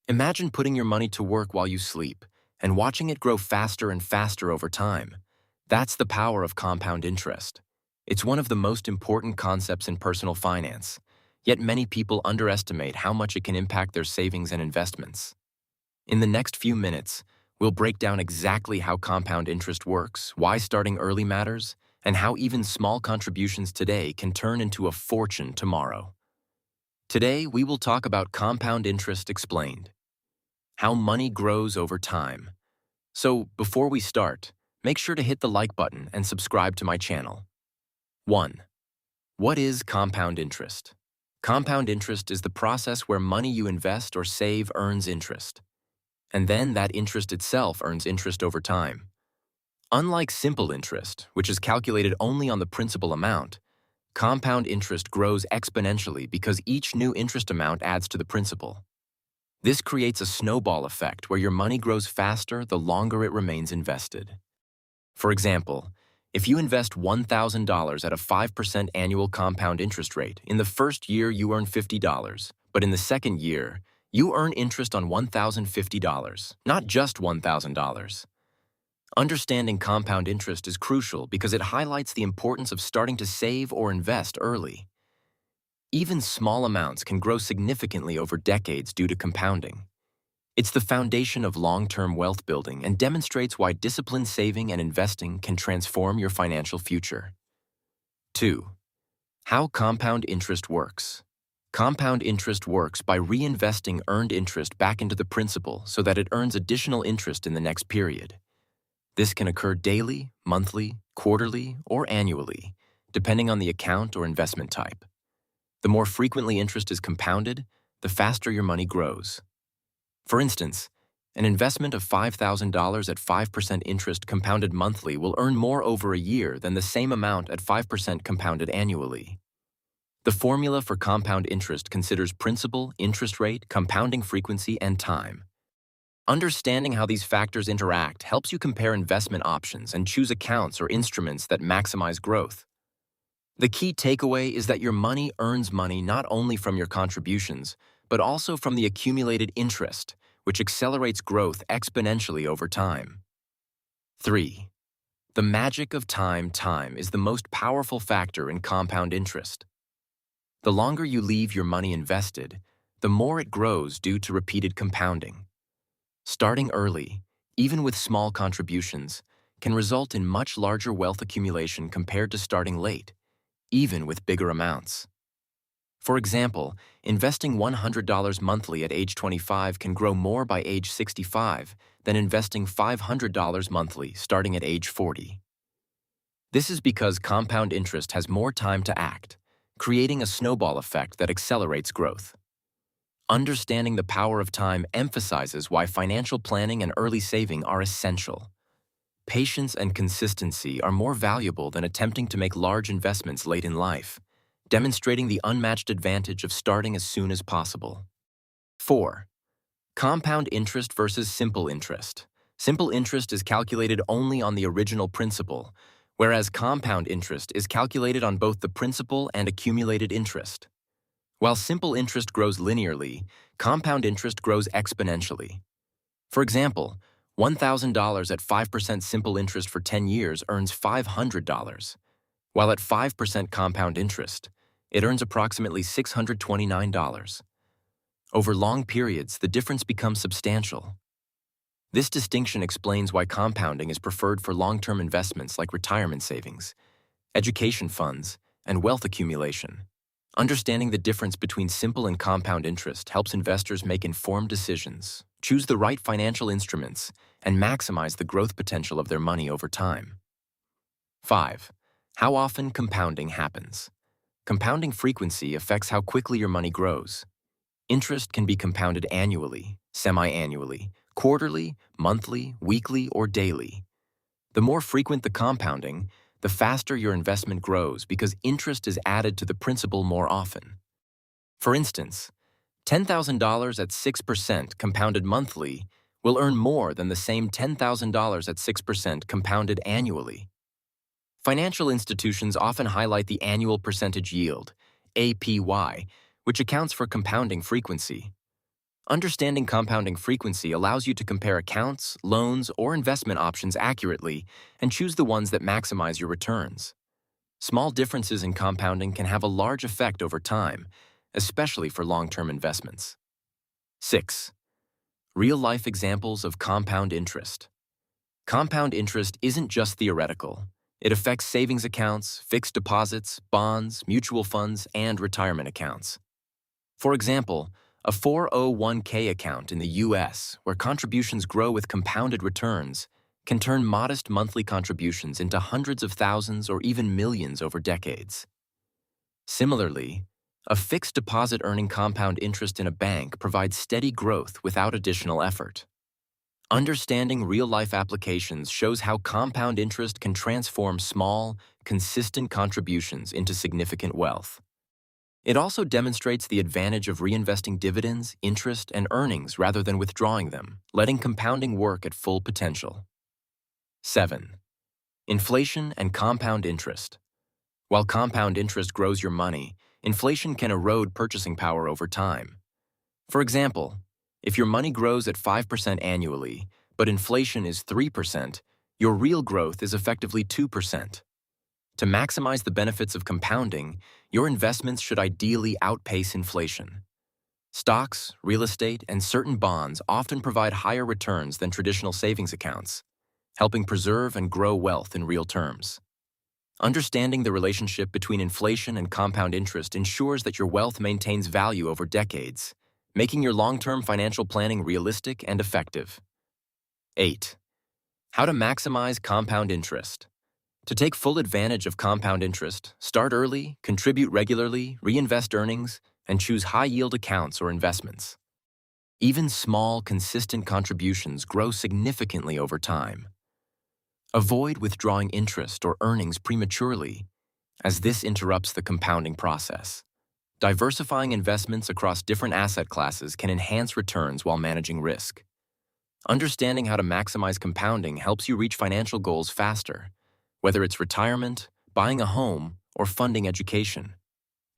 Imagine putting your money to work while you sleep and watching it grow faster and faster over time. That's the power of compound interest. It's one of the most important concepts in personal finance, yet many people underestimate how much it can impact their savings and investments. In the next few minutes, we'll break down exactly how compound interest works, why starting early matters, and how even small contributions today can turn into a fortune tomorrow. Today, we will talk about compound interest explained, how money grows over time. So, before we start, make sure to hit the like button and subscribe to my channel. 1. What is compound interest? Compound interest is the process where money you invest or save earns interest, and then that interest itself earns interest over time. Unlike simple interest, which is calculated only on the principal amount, compound interest grows exponentially because each new interest amount adds to the principal. This creates a snowball effect where your money grows faster the longer it remains invested. For example, if you invest $1,000 at a 5% annual compound interest rate, in the first year you earn $50, but in the second year, you earn interest on $1,050, not just $1,000. Understanding compound interest is crucial because it highlights the importance of starting to save or invest early. Even small amounts can grow significantly over decades due to compounding. It's the foundation of long-term wealth building and demonstrates why disciplined saving and investing can transform your financial future. 2. How compound interest works. Compound interest works by reinvesting earned interest back into the principal so that it earns additional interest in the next period. This can occur daily, monthly, quarterly, or annually, depending on the account or investment type. The more frequently interest is compounded, the faster your money grows. For instance, an investment of $5,000 at 5% interest compounded monthly will earn more over a year than the same amount at 5% compounded annually. The formula for compound interest considers principal, interest rate, compounding frequency, and time. Understanding how these factors interact helps you compare investment options and choose accounts or instruments that maximize growth. The key takeaway is that your money earns money not only from your contributions, but also from the accumulated interest, which accelerates growth exponentially over time. 3. The magic of time. Time is the most powerful factor in compound interest. The longer you leave your money invested, the more it grows due to repeated compounding. Starting early, even with small contributions, can result in much larger wealth accumulation compared to starting late, even with bigger amounts. For example, investing $100 monthly at age 25 can grow more by age 65 than investing $500 monthly starting at age 40. This is because compound interest has more time to act, creating a snowball effect that accelerates growth. Understanding the power of time emphasizes why financial planning and early saving are essential. Patience and consistency are more valuable than attempting to make large investments late in life, demonstrating the unmatched advantage of starting as soon as possible. 4. Compound interest versus simple interest. Simple interest is calculated only on the original principal, whereas compound interest is calculated on both the principal and accumulated interest. While simple interest grows linearly, compound interest grows exponentially. For example, $1,000 at 5% simple interest for 10 years earns $500, while at 5% compound interest, it earns approximately $629. Over long periods, the difference becomes substantial. This distinction explains why compounding is preferred for long-term investments like retirement savings, education funds, and wealth accumulation. Understanding the difference between simple and compound interest helps investors make informed decisions, choose the right financial instruments, and maximize the growth potential of their money over time. 5. How often compounding happens. Compounding frequency affects how quickly your money grows. Interest can be compounded annually, semi-annually, quarterly, monthly, weekly, or daily. The more frequent the compounding, the faster your investment grows because interest is added to the principal more often. For instance, $10,000 at 6% compounded monthly will earn more than the same $10,000 at 6% compounded annually. Financial institutions often highlight the annual percentage yield, APY, which accounts for compounding frequency. Understanding compounding frequency allows you to compare accounts, loans, or investment options accurately and choose the ones that maximize your returns. Small differences in compounding can have a large effect over time, especially for long-term investments. 6. Real-life examples of compound interest. Compound interest isn't just theoretical. It affects savings accounts, fixed deposits, bonds, mutual funds, and retirement accounts. For example, a 401k account in the US, where contributions grow with compounded returns, can turn modest monthly contributions into hundreds of thousands or even millions over decades. Similarly, a fixed deposit earning compound interest in a bank provides steady growth without additional effort. Understanding real-life applications shows how compound interest can transform small, consistent contributions into significant wealth. It also demonstrates the advantage of reinvesting dividends, interest, and earnings rather than withdrawing them, letting compounding work at full potential. 7. Inflation and compound interest. While compound interest grows your money, inflation can erode purchasing power over time. For example, if your money grows at 5% annually, but inflation is 3%, your real growth is effectively 2%. To maximize the benefits of compounding, your investments should ideally outpace inflation. Stocks, real estate, and certain bonds often provide higher returns than traditional savings accounts, helping preserve and grow wealth in real terms. Understanding the relationship between inflation and compound interest ensures that your wealth maintains value over decades, making your long-term financial planning realistic and effective. 8. How to maximize compound interest. To take full advantage of compound interest, start early, contribute regularly, reinvest earnings, and choose high-yield accounts or investments. Even small, consistent contributions grow significantly over time. Avoid withdrawing interest or earnings prematurely, as this interrupts the compounding process. Diversifying investments across different asset classes can enhance returns while managing risk. Understanding how to maximize compounding helps you reach financial goals faster, whether it's retirement, buying a home, or funding education.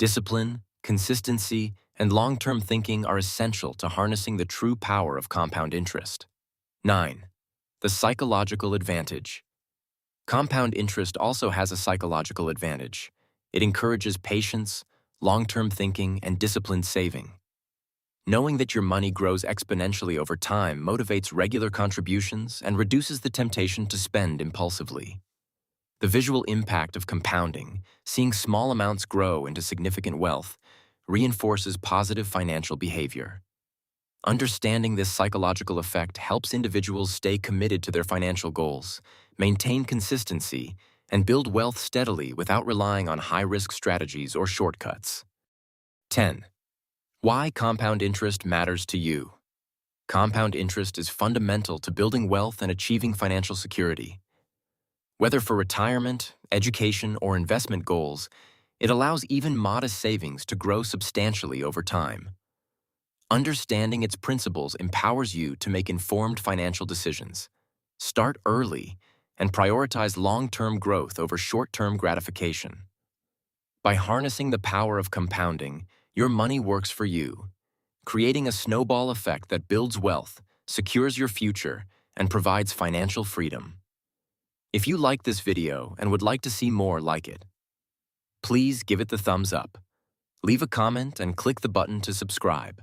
Discipline, consistency, and long-term thinking are essential to harnessing the true power of compound interest. 9. The psychological advantage. Compound interest also has a psychological advantage. It encourages patience, long-term thinking, and disciplined saving. Knowing that your money grows exponentially over time motivates regular contributions and reduces the temptation to spend impulsively. The visual impact of compounding, seeing small amounts grow into significant wealth, reinforces positive financial behavior. Understanding this psychological effect helps individuals stay committed to their financial goals, maintain consistency, and build wealth steadily without relying on high-risk strategies or shortcuts. 10. Why compound interest matters to you. Compound interest is fundamental to building wealth and achieving financial security. Whether for retirement, education, or investment goals, it allows even modest savings to grow substantially over time. Understanding its principles empowers you to make informed financial decisions. Start early and prioritize long-term growth over short-term gratification. By harnessing the power of compounding, your money works for you, creating a snowball effect that builds wealth, secures your future, and provides financial freedom. If you like this video and would like to see more like it, please give it the thumbs up, leave a comment, and click the button to subscribe.